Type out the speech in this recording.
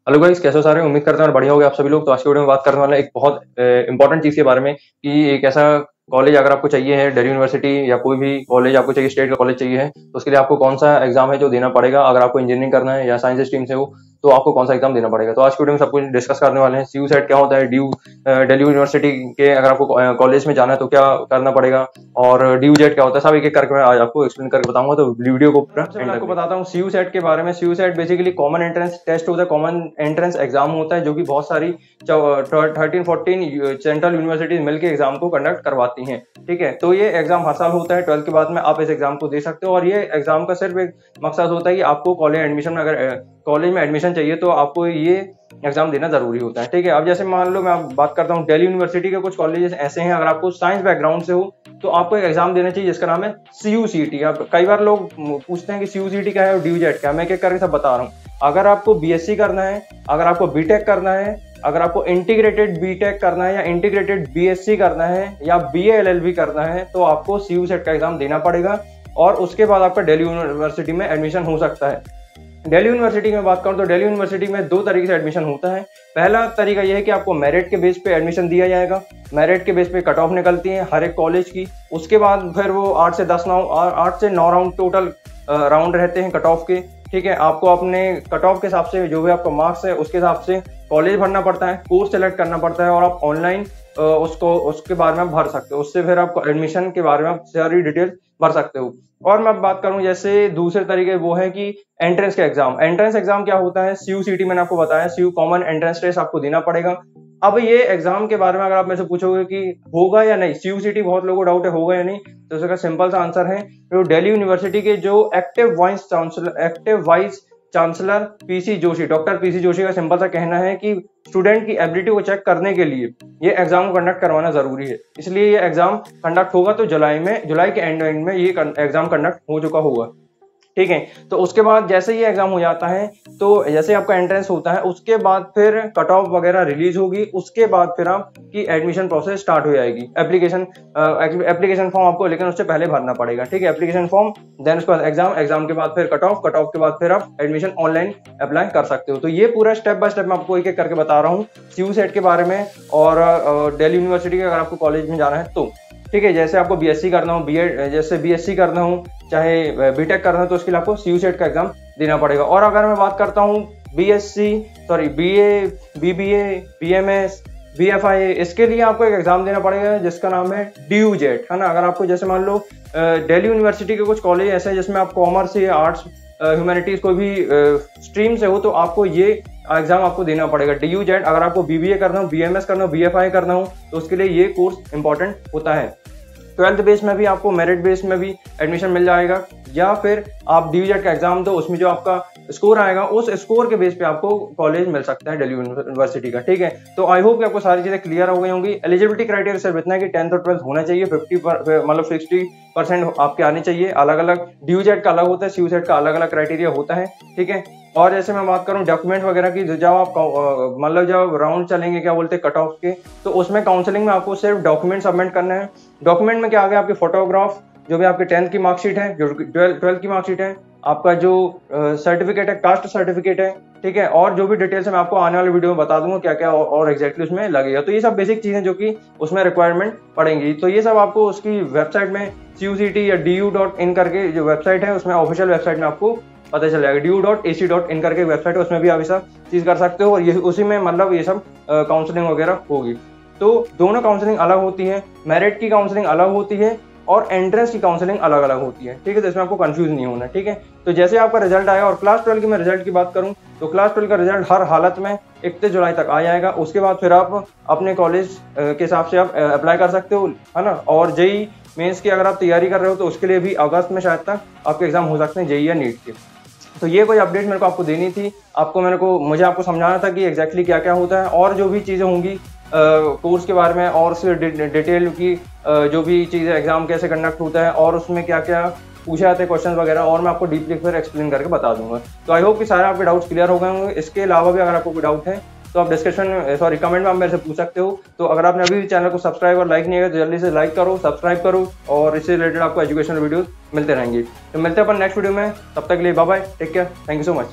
Hello guys, कैसे हो सारे। उम्मीद करता हूँ बढ़िया होगे आप सभी लोग। तो आज की वीडियो में बात करने वाले हैं एक बहुत इंपॉर्टेंट चीज़ के बारे में कि एक ऐसा कॉलेज अगर आपको चाहिए है, दिल्ली यूनिवर्सिटी या कोई भी कॉलेज आपको चाहिए, स्टेट का कॉलेज चाहिए है, तो उसके लिए आपको कौन सा एग्जाम है जो देना पड़ेगा। अगर आपको इंजीनियरिंग करना है या साइंस स्ट्रीम से हो तो आपको कौन सा एग्जाम देना पड़ेगा। तो आज की वीडियो में सब कुछ डिस्कस करने वाले हैं। सीयू सेट क्या होता है, ड्यू दिल्ली यूनिवर्सिटी के अगर आपको कॉलेज में जाना है तो क्या करना पड़ेगा, और ड्यू जेट क्या होता है, सब एक एक करके मैं आज आपको एक्सप्लेन करके बताऊंगा। तो वीडियो को पूरा मैं आपको बताता हूँ सीयू सेट के बारे में। CU CET basically common entrance test होता है, कॉमन एंट्रेंस एग्जाम होता है जो कि बहुत सारी 13-14 सेंट्रल यूनिवर्सिटीज मिलकर एग्जाम को कंडक्ट करवाती हैं। ठीक है, तो ये एग्जाम हर साल होता है। 12th के बाद में आप इस एग्जाम को दे सकते हो, और ये एग्जाम का सिर्फ एक मकसद होता है कि आपको कॉलेज एडमिशन में, अगर कॉलेज में एडमिशन चाहिए तो आपको ये एग्जाम देना जरूरी होता है। ठीक है, अब जैसे मान लो मैं बात करता हूँ दिल्ली यूनिवर्सिटी के कुछ कॉलेजेस ऐसे हैं, अगर आपको साइंस बैकग्राउंड से हो तो आपको एक एग्जाम देना चाहिए जिसका नाम है CUCT। अब कई बार लोग पूछते हैं कि CUCT क्या है और ड्यू जेट क्या है। मैं क्या करके सब बता रहा हूँ। अगर आपको BSc करना है, अगर आपको BTech करना है, अगर आपको इंटीग्रेटेड BTech करना है या इंटीग्रेटेड BSc करना है या BA LLB करना है तो आपको CU सेट का एग्जाम देना पड़ेगा, और उसके बाद आपका दिल्ली यूनिवर्सिटी में एडमिशन हो सकता है। दिल्ली यूनिवर्सिटी में बात करूं तो दिल्ली यूनिवर्सिटी में दो तरीके से एडमिशन होता है। पहला तरीका यह है कि आपको मेरिट के बेस पे एडमिशन दिया जाएगा। मेरिट के बेस पे कट ऑफ निकलती है हर एक कॉलेज की। उसके बाद फिर वो 8 से 9 राउंड टोटल राउंड रहते हैं कट ऑफ के। ठीक है, आपको अपने कट ऑफ के हिसाब से जो भी आपका मार्क्स है उसके हिसाब से कॉलेज भरना पड़ता है, कोर्स सेलेक्ट करना पड़ता है, और आप ऑनलाइन उसके बारे में आप भर सकते हो। उससे फिर आपको एडमिशन के बारे में आप सारी डिटेल भर सकते हो। और मैं बात करूं जैसे दूसरे तरीके वो है कि एंट्रेंस का एग्जाम। एंट्रेंस एग्जाम क्या होता है, CUCT मैंने आपको बताया, CU कॉमन एंट्रेंस टेस्ट आपको देना पड़ेगा। अब ये एग्जाम के बारे में अगर आप मेरे से पूछोगे कि होगा या नहीं, CUCT बहुत लोगों को डाउट है होगा या नहीं, तो इसका सिंपल सा आंसर है तो दिल्ली यूनिवर्सिटी के जो active vice chancellor PC Joshi, doctor PC Joshi का सिंपल सा कहना है कि स्टूडेंट की एबिलिटी को चेक करने के लिए ये एग्जाम को कंडक्ट करवाना जरूरी है। इसलिए ये एग्जाम कंडक्ट होगा तो जुलाई के एंड में ये एग्जाम कंडक्ट हो चुका होगा। ठीक है, तो उसके बाद जैसे ये एग्जाम हो जाता है तो जैसे आपका एंट्रेंस होता है उसके बाद फिर कट ऑफ वगैरह रिलीज होगी। उसके बाद फिर आपकी एडमिशन प्रोसेस स्टार्ट हो जाएगी। एप्लीकेशन फॉर्म आपको लेकिन उससे पहले भरना पड़ेगा। ठीक है, एप्लीकेशन फॉर्म, देन उसके बाद एग्जाम के बाद फिर कट ऑफ के बाद फिर आप एडमिशन ऑनलाइन अप्लाई कर सकते हो। तो ये पूरा स्टेप बाय स्टेप मैं आपको एक एक करके बता रहा हूँ CU सेट के बारे में और दिल्ली यूनिवर्सिटी के अगर आपको कॉलेज में जाना है तो। ठीक है, जैसे आपको BSc करना हो, जैसे BSc करना हो, चाहे BTech करना हो, तो उसके लिए आपको CU सेट का एग्जाम देना पड़ेगा। और अगर मैं बात करता हूँ BA, BBA, BMS, BFI, इसके लिए आपको एक एग्जाम देना पड़ेगा जिसका नाम है ड्यू जेट, है ना। अगर आपको जैसे मान लो दिल्ली यूनिवर्सिटी के कुछ कॉलेज ऐसे हैं जिसमें आप कॉमर्स या आर्ट्स ह्यूमैनिटीज कोई भी स्ट्रीम से हो तो आपको ये एग्जाम आपको देना पड़ेगा ड्यू जेट। अगर आपको BBA करना हो, BMS करना हो, BFI करना हो तो उसके लिए ये कोर्स इंपॉर्टेंट होता है। 12th बेस में भी आपको मेरिट बेस में भी एडमिशन मिल जाएगा, या फिर आप ड्यू जेट का एग्जाम दो, उसमें जो आपका स्कोर आएगा उस स्कोर के बेस पे आपको कॉलेज मिल सकता है दिल्ली यूनिवर्सिटी का। ठीक है, तो आई होप कि आपको सारी चीजें क्लियर हो गई होंगी। एलिजिबिलिटी क्राइटेरिया सिर्फ इतना है कि 10th और 12th होना चाहिए, 60% आपके आने चाहिए। अलग अलग ड्यू जेट का अलग होता है, CU सेट का अलग अलग क्राइटेरिया होता है। ठीक है, और जैसे मैं बात करूं डॉक्यूमेंट वगैरह की, जब आप जब राउंड चलेंगे क्या बोलते हैं कट ऑफ के, तो उसमें काउंसलिंग में आपको सिर्फ डॉक्यूमेंट सबमिट करना है। डॉक्यूमेंट में क्या आ गया, आपके फोटोग्राफ, जो भी आपके 10th की मार्कशीट है, जो 12th की मार्कशीट है, आपका जो सर्टिफिकेट है, कास्ट सर्टिफिकेट है। ठीक है, और जो भी डिटेल्स मैं आपको आने वाले वीडियो में बता दूंगा क्या क्या और एग्जैक्टली उसमें लगेगा। तो ये सब बेसिक चीजें जो कि उसमें रिक्वायरमेंट पड़ेंगी, तो ये सब आपको उसकी वेबसाइट में CUCT या du.in करके जो वेबसाइट है उसमें, ऑफिशियल वेबसाइट में आपको पता चल जाएगा। du.ac.in करके वेबसाइट है, उसमें भी आप ये सब चीज कर सकते हो, और ये उसी में मतलब ये सब काउंसलिंग वगैरह होगी। तो दोनों काउंसलिंग अलग होती है, मेरिट की काउंसलिंग अलग होती है और एंट्रेंस की काउंसलिंग अलग अलग होती है। ठीक है, तो इसमें आपको कंफ्यूज नहीं होना। ठीक है, तो जैसे आपका रिजल्ट आएगा, और क्लास 12 की मैं रिजल्ट की बात करूं तो क्लास 12 का रिजल्ट हर हालत में 31 जुलाई तक आ जाएगा। उसके बाद फिर आप अपने कॉलेज के हिसाब से आप अप्लाई कर सकते हो, है ना। और JEE मेंस की अगर आप तैयारी कर रहे हो तो उसके लिए भी अगस्त में शायद तक आपके एग्जाम हो सकते हैं, JEE या नीट के। तो ये कोई अपडेट मेरे को आपको देनी थी, मुझे आपको समझाना था कि एग्जैक्टली क्या क्या होता है, और जो भी चीज़ें होंगी कोर्स के बारे में, और उससे डिटेल की जो भी चीज़ें, एग्जाम कैसे कंडक्ट होता है और उसमें क्या क्या पूछे जाते हैं क्वेश्चन वगैरह, और मैं आपको डीपली फिर एक्सप्लेन करके बता दूंगा। तो आई होप कि सारे आपके डाउट्स क्लियर हो गए होंगे। इसके अलावा भी अगर आपको कोई डाउट है तो आप कमेंट में आप मेरे से पूछ सकते हो। तो अगर आपने अभी भी चैनल को सब्सक्राइब और लाइक नहीं किया तो जल्दी से लाइक करो, सब्सक्राइब करो, और इससे रिलेटेड आपको एजुकेशनल वीडियोस मिलते रहेंगे। तो मिलते हैं अपन नेक्स्ट वीडियो में, तब तक के लिए bye bye, take care, thank you so much.